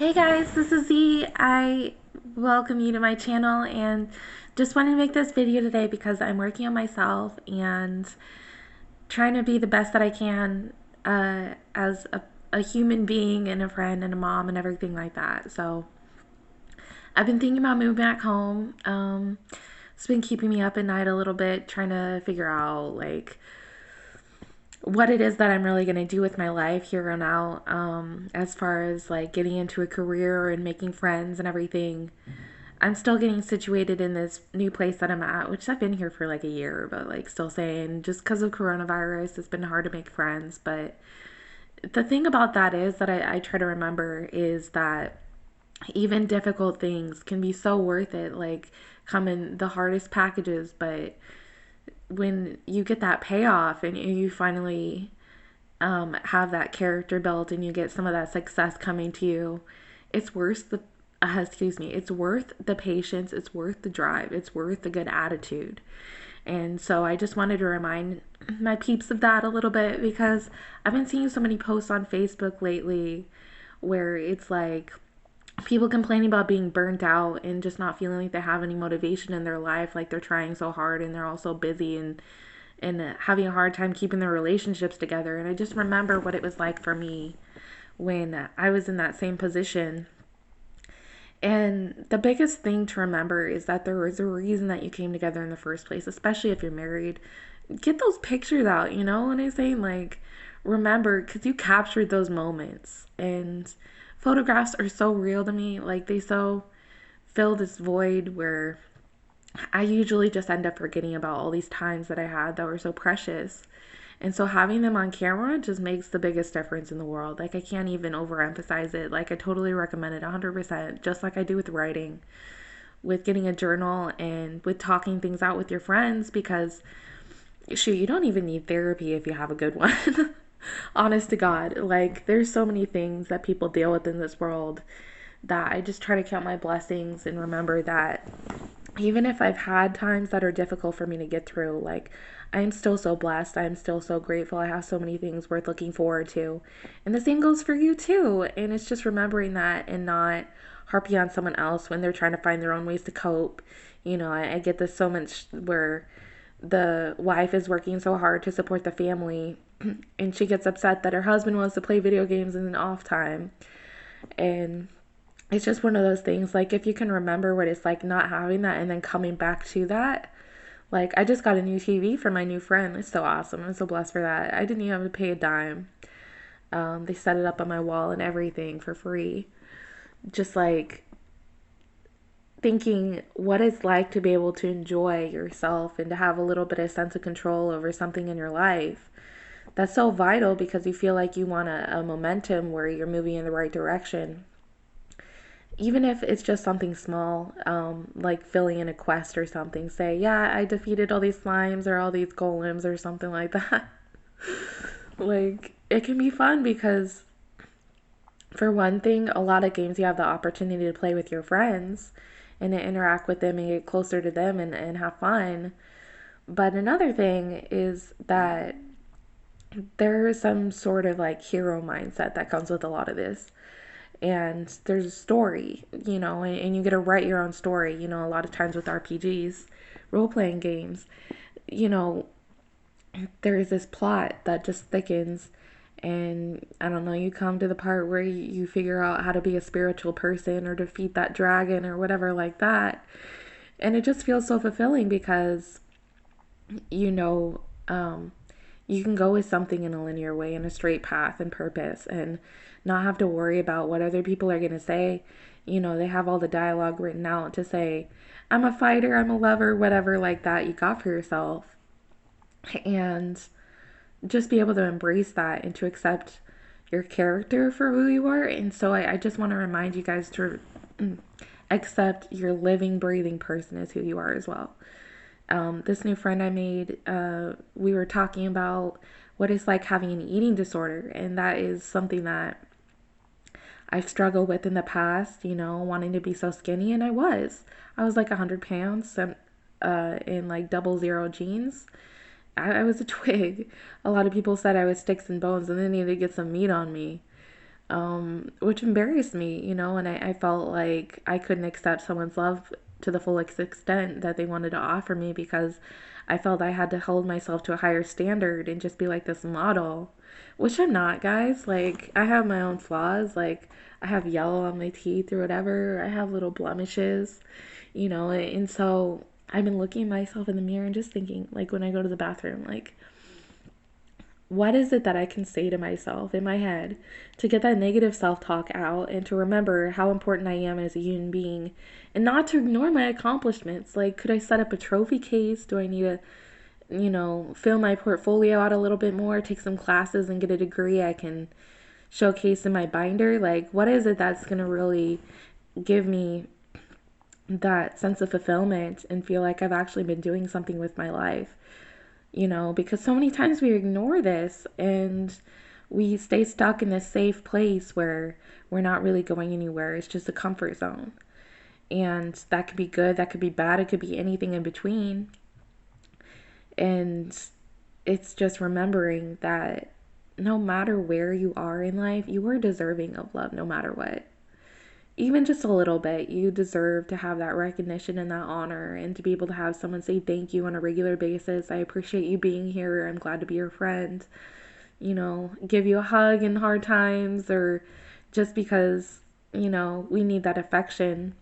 Hey guys, this is Z. I welcome you to my channel and just wanted to make this video today because I'm working on myself and trying to be the best that I can as a human being and a friend and a mom and everything like that. So I've been thinking about moving back home. It's been keeping me up at night a little bit, trying to figure out like what it is that I'm really going to do with my life here on out, as far as like getting into a career and making friends and everything. I'm still getting situated in this new place that I'm at, which I've been here for like a year, but like still saying just because of coronavirus, it's been hard to make friends. But the thing about that is that I try to remember is that even difficult things can be so worth it, like come in the hardest packages, but when you get that payoff and you finally have that character built and you get some of that success coming to you, it's worth the it's worth the patience, it's worth the drive, it's worth the good attitude. And so I just wanted to remind my peeps of that a little bit because I've been seeing so many posts on Facebook lately where it's like people complaining about being burnt out and just not feeling like they have any motivation in their life, like they're trying so hard and they're all so busy and having a hard time keeping their relationships together. And I just remember what it was like for me when I was in that same position. And the biggest thing to remember is that there was a reason that you came together in the first place, especially if you're married. Get those pictures out, you know what I'm saying? Like, remember, because you captured those moments. And photographs are so real to me. Like, they so fill this void where I usually just end up forgetting about all these times that I had that were so precious. And so having them on camera just makes the biggest difference in the world. Like I can't even overemphasize it. Like I totally recommend it 100%, just like I do with writing, with getting a journal and with talking things out with your friends because shoot, you don't even need therapy if you have a good one. Honest to God, like there's so many things that people deal with in this world that I just try to count my blessings and remember that even if I've had times that are difficult for me to get through, like I'm still so blessed. I'm still so grateful. I have so many things worth looking forward to. And the same goes for you too. And it's just remembering that and not harping on someone else when they're trying to find their own ways to cope. You know, I get this so much where the wife is working so hard to support the family and she gets upset that her husband wants to play video games in an off time. And it's just one of those things like if you can remember what it's like not having that and then coming back to that. Like I just got a new TV for my new friend. It's so awesome. I'm so blessed for that. I didn't even have to pay a dime. They set it up on my wall and everything for free. Just like thinking what it's like to be able to enjoy yourself and to have a little bit of sense of control over something in your life. That's so vital because you feel like you want a momentum where you're moving in the right direction, even if it's just something small, like filling in a quest or something. Say, yeah, I defeated all these slimes or all these golems or something like that. Like, it can be fun because, for one thing, a lot of games you have the opportunity to play with your friends and to interact with them and get closer to them and have fun. But another thing is that there is some sort of like hero mindset that comes with a lot of this, and there's a story, you know, and you get to write your own story, you know, a lot of times with RPGs, role playing games, you know, there's this plot that just thickens. And I don't know, you come to the part where you figure out how to be a spiritual person or defeat that dragon or whatever like that. And it just feels so fulfilling because, you know, you can go with something in a linear way, in a straight path and purpose, and not have to worry about what other people are going to say. You know, they have all the dialogue written out to say, I'm a fighter, I'm a lover, whatever, like that you got for yourself. And just be able to embrace that and to accept your character for who you are. And so I just want to remind you guys to accept your living, breathing person as who you are as well. This new friend I made, we were talking about what it's like having an eating disorder, and that is something that I've struggled with in the past, you know, wanting to be so skinny, and I was like 100 pounds in like double zero jeans. I was a twig. A lot of people said I was sticks and bones and they needed to get some meat on me. which embarrassed me, and I felt like I couldn't accept someone's love to the full extent that they wanted to offer me because I felt I had to hold myself to a higher standard and just be like this model, which I'm not, guys. Like, I have my own flaws. Like, I have yellow on my teeth or whatever. I have little blemishes, and so I've been looking at myself in the mirror and just thinking, like, when I go to the bathroom, like, what is it that I can say to myself in my head to get that negative self talk out and to remember how important I am as a human being and not to ignore my accomplishments? Like, could I set up a trophy case? Do I need to, fill my portfolio out a little bit more, take some classes and get a degree I can showcase in my binder? Like, what is it that's going to really give me that sense of fulfillment and feel like I've actually been doing something with my life? Because so many times we ignore this and we stay stuck in this safe place where we're not really going anywhere. It's just a comfort zone. And that could be good, that could be bad, it could be anything in between. And it's just remembering that no matter where you are in life, you are deserving of love no matter what. Even just a little bit, you deserve to have that recognition and that honor and to be able to have someone say thank you on a regular basis. I appreciate you being here. I'm glad to be your friend. Give you a hug in hard times or just because, we need that affection.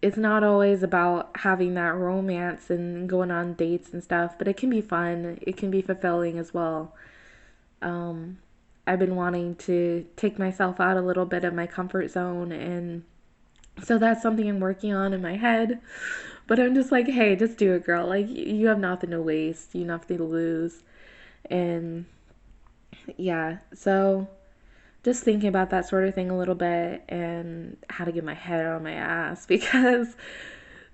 It's not always about having that romance and going on dates and stuff, but it can be fun. It can be fulfilling as well. Um, I've been wanting to take myself out a little bit of my comfort zone, and so that's something I'm working on in my head. But I'm just like, hey, just do it, girl. Like, you have nothing to waste, you have nothing to lose. And yeah, so just thinking about that sort of thing a little bit and how to get my head out of my ass because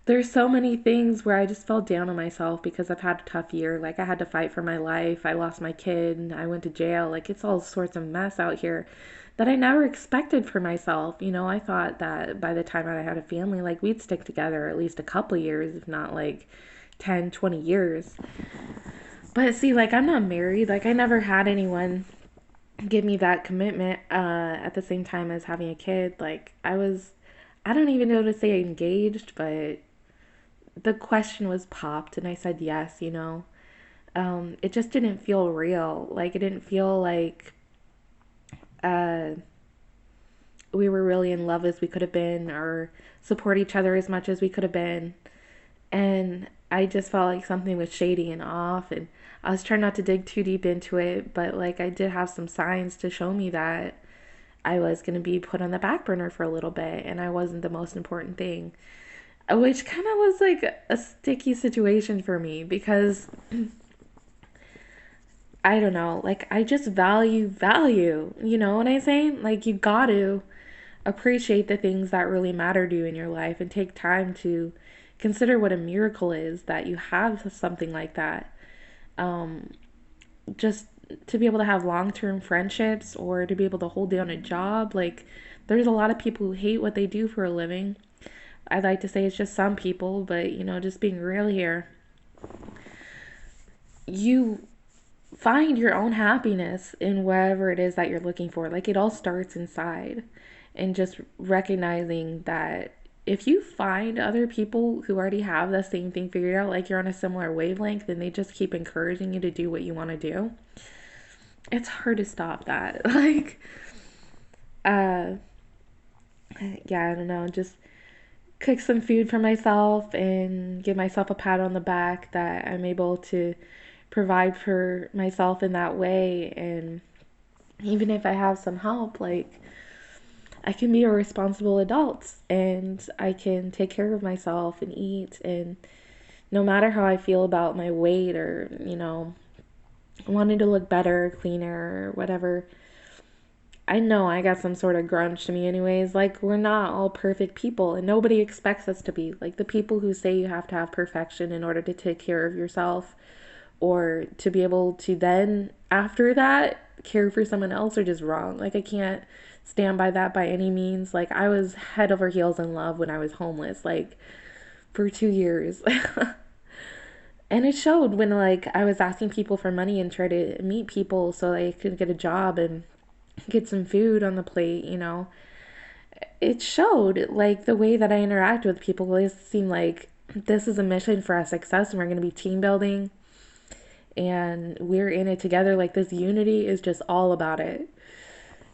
there's so many things where I just fell down on myself because I've had a tough year. Like, I had to fight for my life. I lost my kid. I went to jail. Like, it's all sorts of mess out here that I never expected for myself. I thought that by the time I had a family, like, we'd stick together at least a couple years, if not like 10, 20 years. But see, like, I'm not married. Like, I never had anyone give me that commitment at the same time as having a kid. Like, I don't even know to say engaged, but the question was popped and I said yes. It just didn't feel real. Like, it didn't feel like uh, we were really in love as we could have been or support each other as much as we could have been. And I just felt like something was shady and off. And I was trying not to dig too deep into it, but like I did have some signs to show me that I was going to be put on the back burner for a little bit and I wasn't the most important thing, which kind of was like a sticky situation for me because I don't know, like I just value, you know what I'm saying? Like, you got to appreciate the things that really matter to you in your life and take time to consider what a miracle is that you have something like that. Um, just to be able to have long term friendships or to be able to hold down a job. Like, there's a lot of people who hate what they do for a living. I'd like to say it's just some people, but just being real here, you find your own happiness in whatever it is that you're looking for. Like, it all starts inside. And just recognizing that if you find other people who already have the same thing figured out, like you're on a similar wavelength and they just keep encouraging you to do what you want to do, it's hard to stop that. Like, uh, yeah, I don't know, just cook some food for myself and give myself a pat on the back that I'm able to provide for myself in that way. And even if I have some help, like, I can be a responsible adult and I can take care of myself and eat. And no matter how I feel about my weight or, wanting to look better, cleaner, or whatever, I know I got some sort of grunge to me, anyways. Like, we're not all perfect people, and nobody expects us to be. Like, the people who say you have to have perfection in order to take care of yourself or to be able to then, after that, care for someone else are just wrong. Like, I can't stand by that by any means. Like, I was head over heels in love when I was homeless, like, for 2 years. And it showed when, like, I was asking people for money and try to meet people so I could get a job. And get some food on the plate, you know. It showed, like, the way that I interact with people. It seemed like this is a mission for our success and we're going to be team building and we're in it together. Like, this unity is just all about it.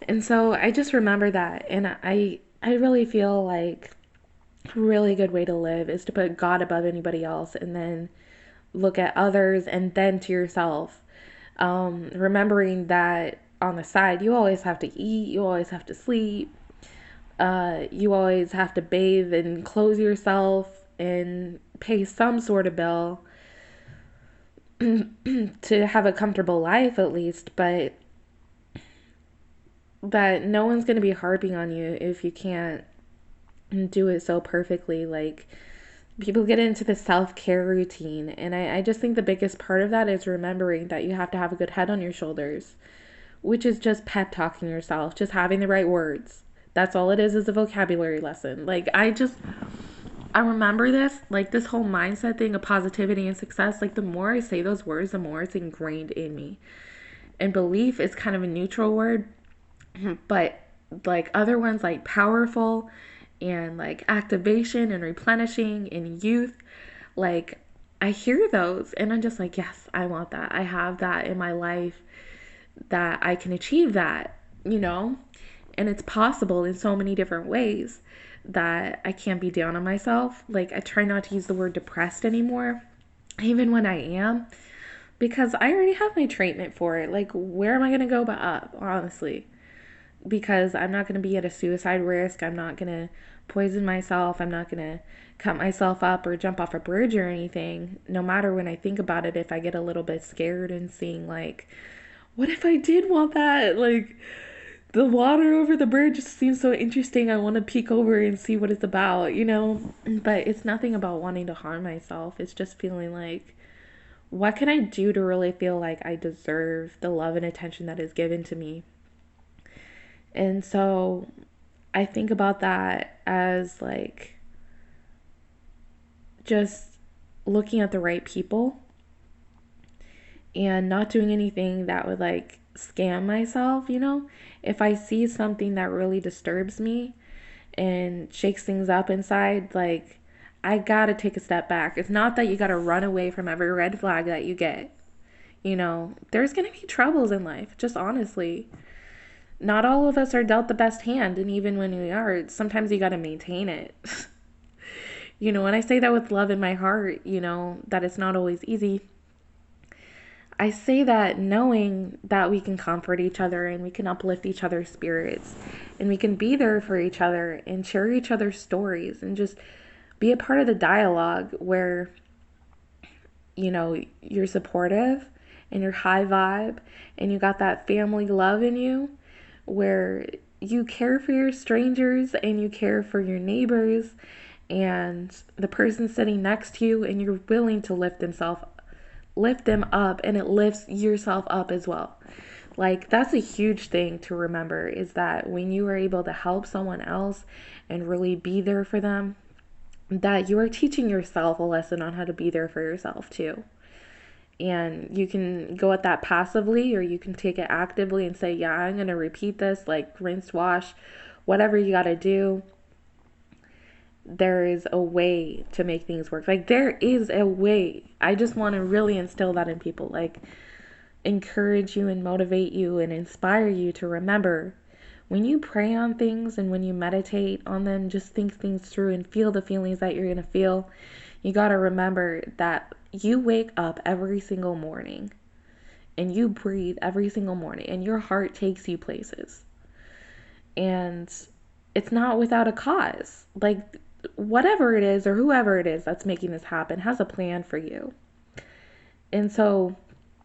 And so I just remember that. And I really feel like a really good way to live is to put God above anybody else and then look at others and then to yourself. Remembering that on the side, you always have to eat, you always have to sleep, you always have to bathe and clothe yourself and pay some sort of bill to have a comfortable life at least, but no one's going to be harping on you if you can't do it so perfectly. Like, people get into the self-care routine, and I just think the biggest part of that is remembering that you have to have a good head on your shoulders, which is just pep talking yourself, just having the right words. That's all it is a vocabulary lesson. Like, I remember this, like, this whole mindset thing of positivity and success. Like, the more I say those words, the more it's ingrained in me. And belief is kind of a neutral word, but like other ones like powerful and like activation and replenishing and youth, like, I hear those and I'm just like, yes, I want that. I have that in my life, that I can achieve that, you know? And it's possible in so many different ways that I can't be down on myself. Like, I try not to use the word depressed anymore, even when I am, because I already have my treatment for it. Like, where am I going to go but up, honestly? Because I'm not going to be at a suicide risk. I'm not going to poison myself. I'm not going to cut myself up or jump off a bridge or anything. No matter when I think about it, if I get a little bit scared and seeing, like, what if I did want that? Like, the water over the bridge just seems so interesting. I want to peek over and see what it's about, you know? But it's nothing about wanting to harm myself. It's just feeling like, what can I do to really feel like I deserve the love and attention that is given to me? And so I think about that as like just looking at the right people and not doing anything that would like scam myself, you know? If I see something that really disturbs me and shakes things up inside, like, I gotta take a step back. It's not that you gotta run away from every red flag that you get. You know, there's gonna be troubles in life, just honestly. Not all of us are dealt the best hand, and even when we are, sometimes you gotta maintain it. You know, and I say that with love in my heart, you know, that it's not always easy. I say that knowing that we can comfort each other and we can uplift each other's spirits and we can be there for each other and share each other's stories and just be a part of the dialogue where, you know, you're supportive and you're high vibe and you got that family love in you, where you care for your strangers and you care for your neighbors and the person sitting next to you, and you're willing to lift them up, and it lifts yourself up as well. Like, that's a huge thing to remember, is that when you are able to help someone else and really be there for them, that you are teaching yourself a lesson on how to be there for yourself too. And you can go at that passively or you can take it actively and say, yeah, I'm going to repeat this, like rinse, wash, whatever you got to do. There is a way to make things work. Like, there is a way. I just want to really instill that in people. Like, encourage you and motivate you and inspire you to remember, when you pray on things and when you meditate on them, just think things through and feel the feelings that you're going to feel. You got to remember that you wake up every single morning and you breathe every single morning and your heart takes you places. And it's not without a cause. Like, whatever it is or whoever it is that's making this happen has a plan for you. And so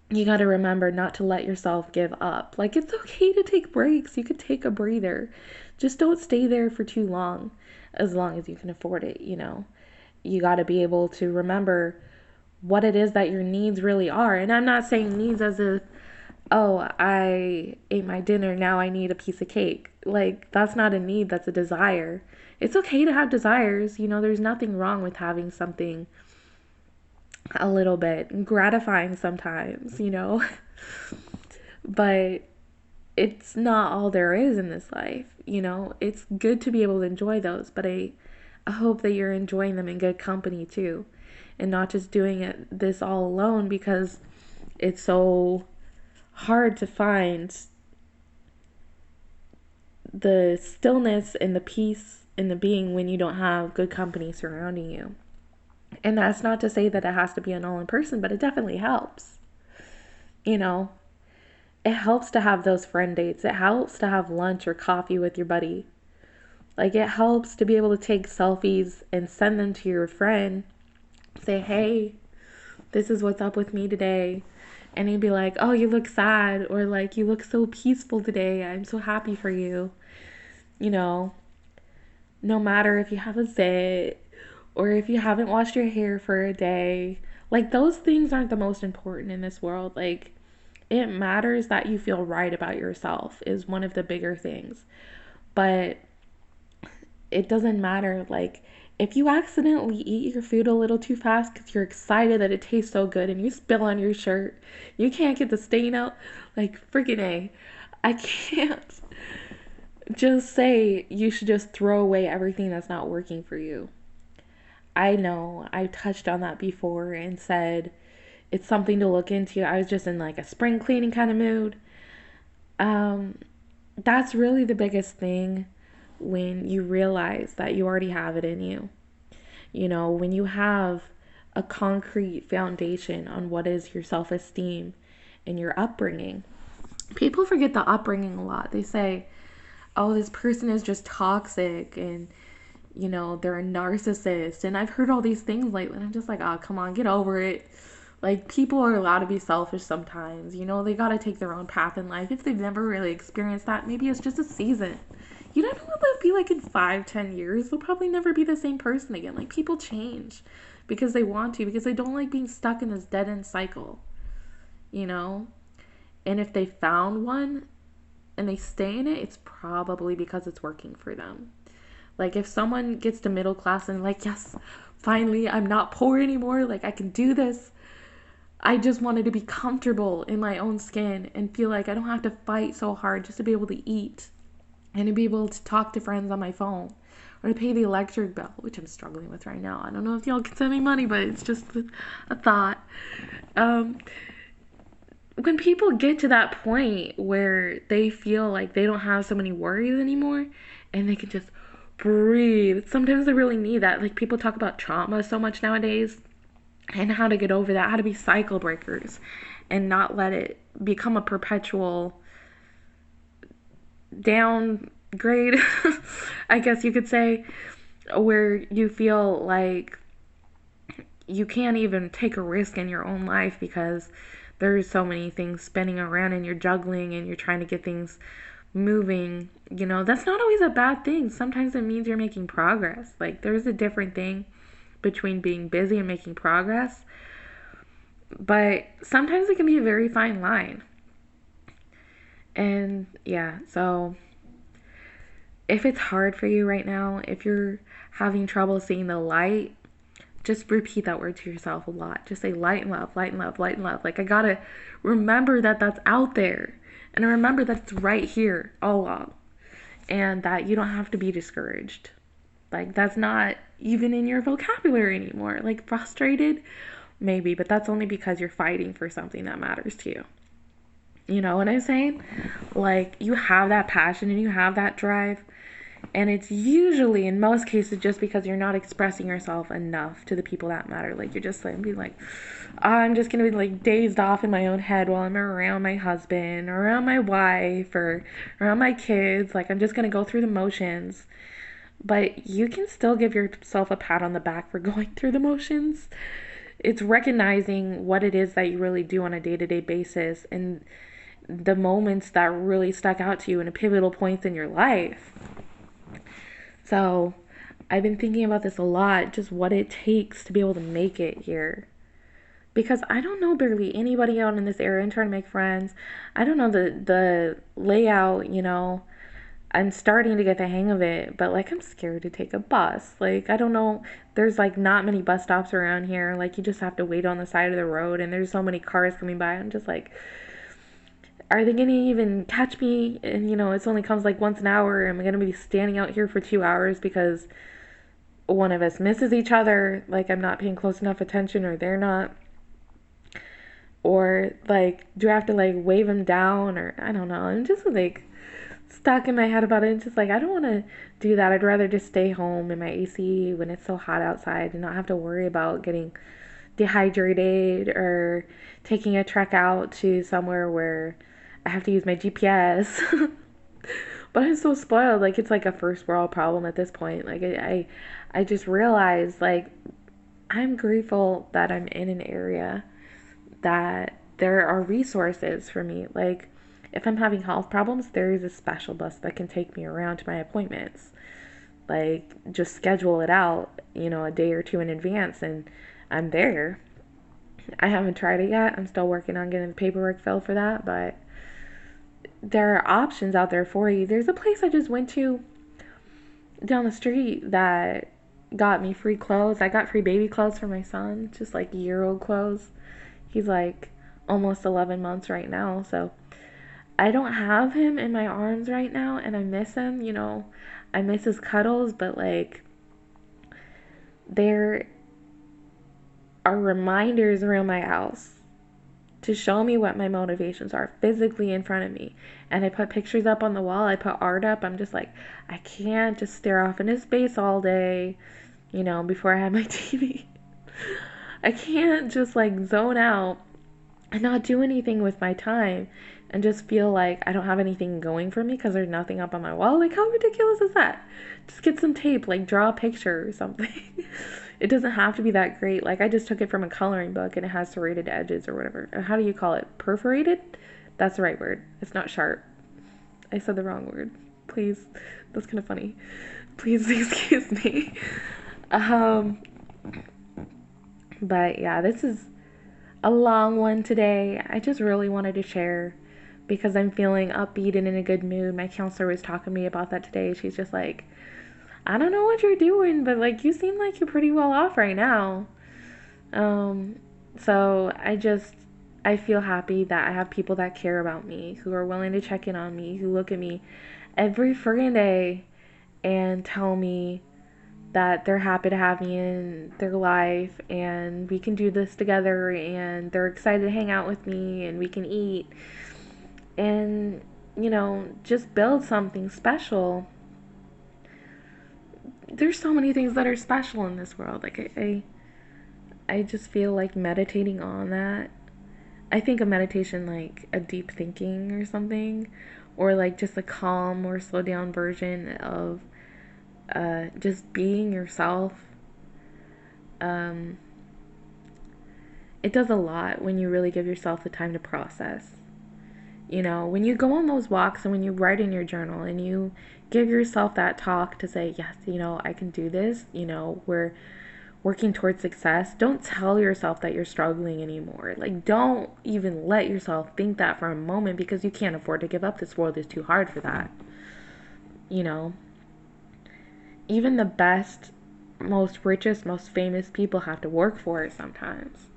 you got to remember not to let yourself give up. Like, it's okay to take breaks. You could take a breather. Just don't stay there for too long as you can afford it, you know. You got to be able to remember what it is that your needs really are. And I'm not saying needs as if, oh, I ate my dinner, now I need a piece of cake. Like, that's not a need, that's a desire. It's okay to have desires. You know, there's nothing wrong with having something a little bit gratifying sometimes, you know. But it's not all there is in this life. It's good to be able to enjoy those, but I hope that you're enjoying them in good company too, and not just doing this all alone, because it's so hard to find the stillness and the peace and the being when you don't have good company surrounding you. And that's not to say that it has to be an all in person, but it definitely helps. You know, it helps to have those friend dates. It helps to have lunch or coffee with your buddy. Like, it helps to be able to take selfies and send them to your friend. Say, hey, this is what's up with me today. And he'd be like, oh, you look sad. Or like, you look so peaceful today. I'm so happy for you. You know, no matter if you have a zit or if you haven't washed your hair for a day. Like, those things aren't the most important in this world. Like, it matters that you feel right about yourself is one of the bigger things. But it doesn't matter, like, if you accidentally eat your food a little too fast because you're excited that it tastes so good and you spill on your shirt, you can't get the stain out. Like, freaking A. I can't just say you should just throw away everything that's not working for you. I know I've touched on that before and said it's something to look into. I was just in like a spring cleaning kind of mood. Um, that's really the biggest thing when you realize that you already have it in you. When you have a concrete foundation on what is your self esteem and your upbringing. People forget the upbringing a lot. They say, oh, this person is just toxic and, they're a narcissist. And I've heard all these things lately. And I'm just like, oh, come on, get over it. Like, people are allowed to be selfish sometimes. They got to take their own path in life. If they've never really experienced that, maybe it's just a season. You don't know what they'll be like in 5-10 years. They'll probably never be the same person again. Like, people change because they want to, because they don't like being stuck in this dead-end cycle, And if they found one and they stay in it, it's probably because it's working for them. Like, if someone gets to middle class and like, yes, finally, I'm not poor anymore. Like, I can do this. I just wanted to be comfortable in my own skin and feel like I don't have to fight so hard just to be able to eat and to be able to talk to friends on my phone or to pay the electric bill, which I'm struggling with right now. I don't know if y'all can send me money, but it's just a thought. When people get to that point where they feel like they don't have so many worries anymore and they can just breathe, sometimes they really need that. Like, people talk about trauma so much nowadays and how to get over that, how to be cycle breakers and not let it become a perpetual downgrade, I guess you could say, where you feel like you can't even take a risk in your own life because there's so many things spinning around and you're juggling and you're trying to get things moving. That's not always a bad thing. Sometimes it means you're making progress. Like, there's a different thing between being busy and making progress. But sometimes it can be a very fine line. And yeah, so if it's hard for you right now, if you're having trouble seeing the light, just repeat that word to yourself a lot. Just say light and love, light and love, light and love. Like, I gotta remember that that's out there. And I remember that it's right here all along. And that you don't have to be discouraged. Like, that's not even in your vocabulary anymore. Like, frustrated, maybe, but that's only because you're fighting for something that matters to you. You know what I'm saying? Like, you have that passion and you have that drive. And it's usually, in most cases, just because you're not expressing yourself enough to the people that matter. Like, you're just like, being like, I'm just going to be like dazed off in my own head while I'm around my husband or around my wife or around my kids. Like, I'm just going to go through the motions. But you can still give yourself a pat on the back for going through the motions. It's recognizing what it is that you really do on a day-to-day basis and the moments that really stuck out to you and pivotal points in your life. So I've been thinking about this a lot, just what it takes to be able to make it here. Because I don't know barely anybody out in this area. I'm trying to make friends. I don't know the layout, I'm starting to get the hang of it, but like, I'm scared to take a bus. Like, I don't know. There's like not many bus stops around here. Like, you just have to wait on the side of the road and there's so many cars coming by. I'm just like, are they gonna even catch me? And it only comes like once an hour. Am I gonna be standing out here for 2 hours because one of us misses each other? Like I'm not paying close enough attention, or they're not. Or like, do I have to like wave them down? Or I don't know. I'm just like stuck in my head about it. It's just like I don't want to do that. I'd rather just stay home in my AC when it's so hot outside and not have to worry about getting dehydrated or taking a trek out to somewhere where I have to use my GPS. But I'm so spoiled. Like it's like a first world problem at this point. Like I just realized like I'm grateful that I'm in an area that there are resources for me. Like if I'm having health problems, there is a special bus that can take me around to my appointments. Like just schedule it out, a day or two in advance and I'm there. I haven't tried it yet. I'm still working on getting the paperwork filled for that, but there are options out there for you. There's a place I just went to down the street that got me free clothes. I got free baby clothes for my son, just like year-old clothes. He's like almost 11 months right now, so I don't have him in my arms right now and I miss him, I miss his cuddles, but like there are reminders around my house to show me what my motivations are physically in front of me. And I put pictures up on the wall, I put art up. I'm just like, I can't just stare off into space all day, before I have my TV. I can't just like zone out and not do anything with my time and just feel like I don't have anything going for me because there's nothing up on my wall. Like, how ridiculous is that? Just get some tape, like, draw a picture or something. It doesn't have to be that great. Like, I just took it from a coloring book and it has serrated edges or whatever. How do you call it? Perforated? That's the right word. It's not sharp. I said the wrong word. Please. That's kind of funny. Please excuse me. Um, but yeah, this is a long one today. I just really wanted to share because I'm feeling upbeat and in a good mood. My counselor was talking to me about that today. She's just like, I don't know what you're doing, but like you seem like you're pretty well off right now. Um, so I feel happy that I have people that care about me, who are willing to check in on me, who look at me every friggin' day and tell me that they're happy to have me in their life and we can do this together and they're excited to hang out with me and we can eat and just build something special. There's so many things that are special in this world. Like I just feel like meditating on that. I think of meditation like a deep thinking or something, or like just a calm or slow down version of just being yourself. Um, it does a lot when you really give yourself the time to process. When you go on those walks and when you write in your journal and you give yourself that talk to say, yes, I can do this, we're working towards success. Don't tell yourself that you're struggling anymore. Like, don't even let yourself think that for a moment because you can't afford to give up. This world is too hard for that. You know, even the best, most richest, most famous people have to work for it sometimes.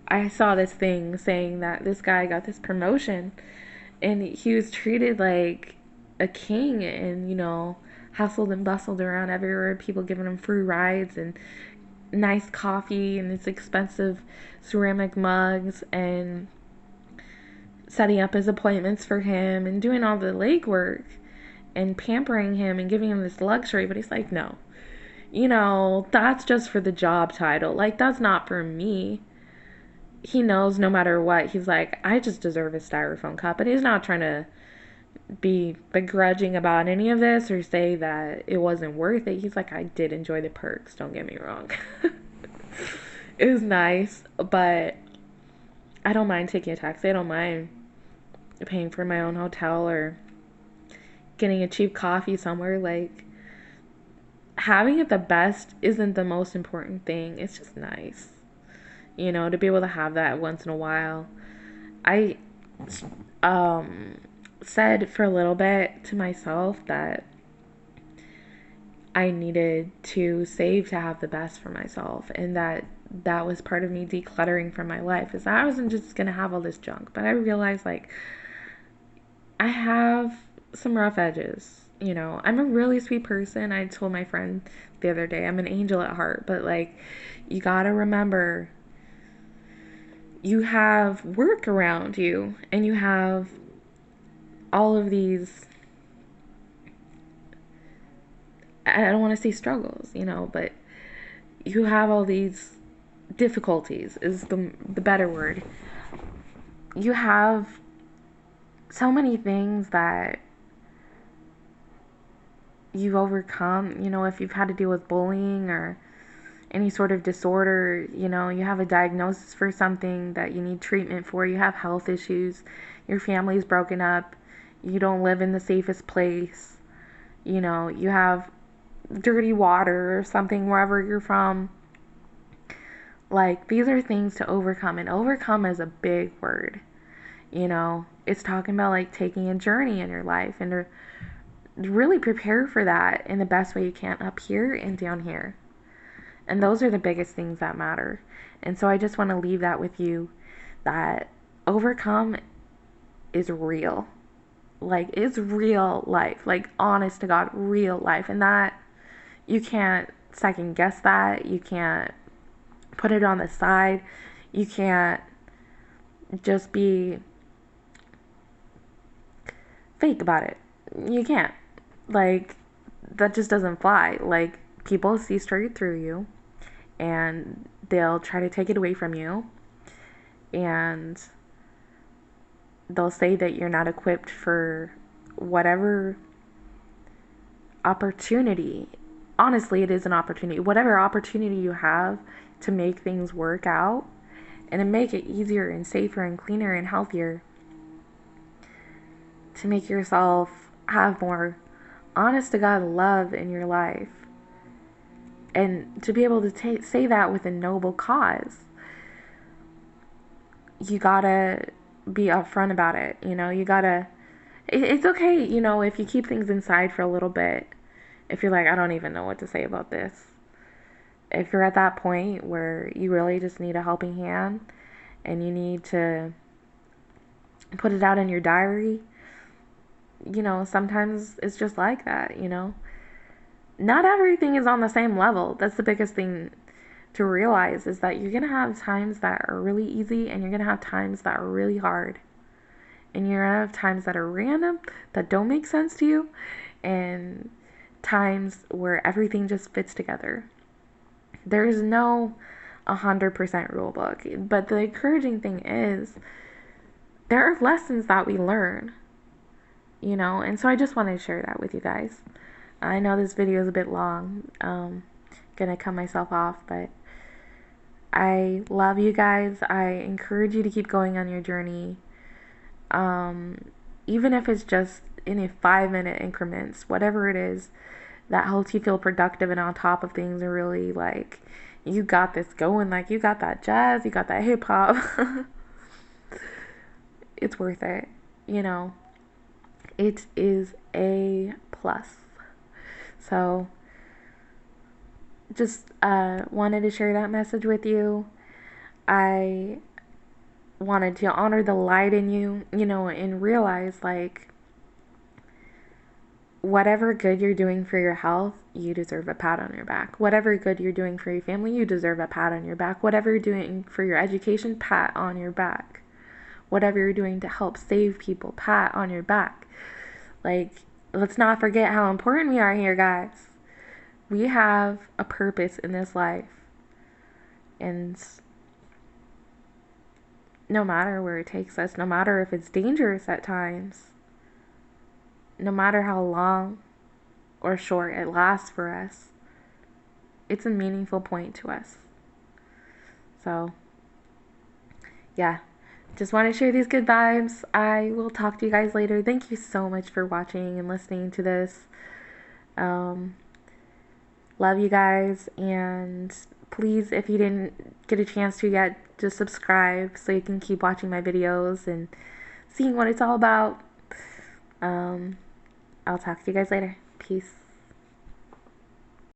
I saw this thing saying that this guy got this promotion and he was treated like a king and, hustled and bustled around everywhere, people giving him free rides and nice coffee and these expensive ceramic mugs and setting up his appointments for him and doing all the legwork and pampering him and giving him this luxury. But he's like, no, that's just for the job title. Like, that's not for me. He knows no matter what, he's like, I just deserve a styrofoam cup. But he's not trying to be begrudging about any of this or say that it wasn't worth it. He's like, I did enjoy the perks, don't get me wrong. It was nice, but I don't mind taking a taxi. I don't mind paying for my own hotel or getting a cheap coffee somewhere. Like, having it the best isn't the most important thing. It's just nice, to be able to have that once in a while. I said for a little bit to myself that I needed to save to have the best for myself, and that was part of me decluttering from my life, is that I wasn't just gonna have all this junk. But I realized, like, I have some rough edges. You know, I'm a really sweet person. I told my friend the other day, I'm an angel at heart, but like, you gotta remember you have work around you and you have all of these, I don't want to say struggles, you know, but you have all these difficulties, is the better word. You have so many things that you've overcome. You know, if you've had to deal with bullying or any sort of disorder, you know, you have a diagnosis for something that you need treatment for, you have health issues, your family's broken up, you don't live in the safest place, you know, you have dirty water or something wherever you're from. Like, these are things to overcome, and overcome is a big word. You know, it's talking about like taking a journey in your life and to really prepare for that in the best way you can, up here and down here. And those are the biggest things that matter. And so I just want to leave that with you, that overcome is real. Like, it's real life. Like, honest to God, real life. And that, you can't second guess that. You can't put it on the side. You can't just be fake about it. You can't. Like, that just doesn't fly. Like, people see straight through you and they'll try to take it away from you, and they'll say that you're not equipped for whatever opportunity. Honestly, it is an opportunity. Whatever opportunity you have to make things work out and to make it easier and safer and cleaner and healthier, to make yourself have more honest to God love in your life, and to be able to say that with a noble cause, you gotta be upfront about it. You know, you gotta, it's okay, you know, if you keep things inside for a little bit. If you're like, I don't even know what to say about this. If you're at that point where you really just need a helping hand and you need to put it out in your diary, you know, sometimes it's just like that, you know. Not everything is on the same level. That's the biggest thing to realize, is that you're going to have times that are really easy and you're going to have times that are really hard. And you're going to have times that are random, that don't make sense to you, and times where everything just fits together. There's no 100% rule book. But the encouraging thing is, there are lessons that we learn, you know, and so I just wanted to share that with you guys. I know this video is a bit long. Gonna cut myself off, but I love you guys. I encourage you to keep going on your journey. Even if it's just in a 5-minute increments, whatever it is that helps you feel productive and on top of things, and really like, you got this going, like you got that jazz, you got that hip hop. It's worth it, you know. It is a plus. So just wanted to share that message with you. I wanted to honor the light in you, you know, and realize like, whatever good you're doing for your health, you deserve a pat on your back. Whatever good you're doing for your family, you deserve a pat on your back. Whatever you're doing for your education, pat on your back. Whatever you're doing to help save people, pat on your back. Like, let's not forget how important we are here, guys. We have a purpose in this life. And no matter where it takes us, no matter if it's dangerous at times, no matter how long or short it lasts for us, it's a meaningful point to us. So, yeah. Just want to share these good vibes. I will talk to you guys later. Thank you so much for watching and listening to this. Love you guys, and please, if you didn't get a chance to yet, just subscribe so you can keep watching my videos and seeing what it's all about. I'll talk to you guys later. Peace.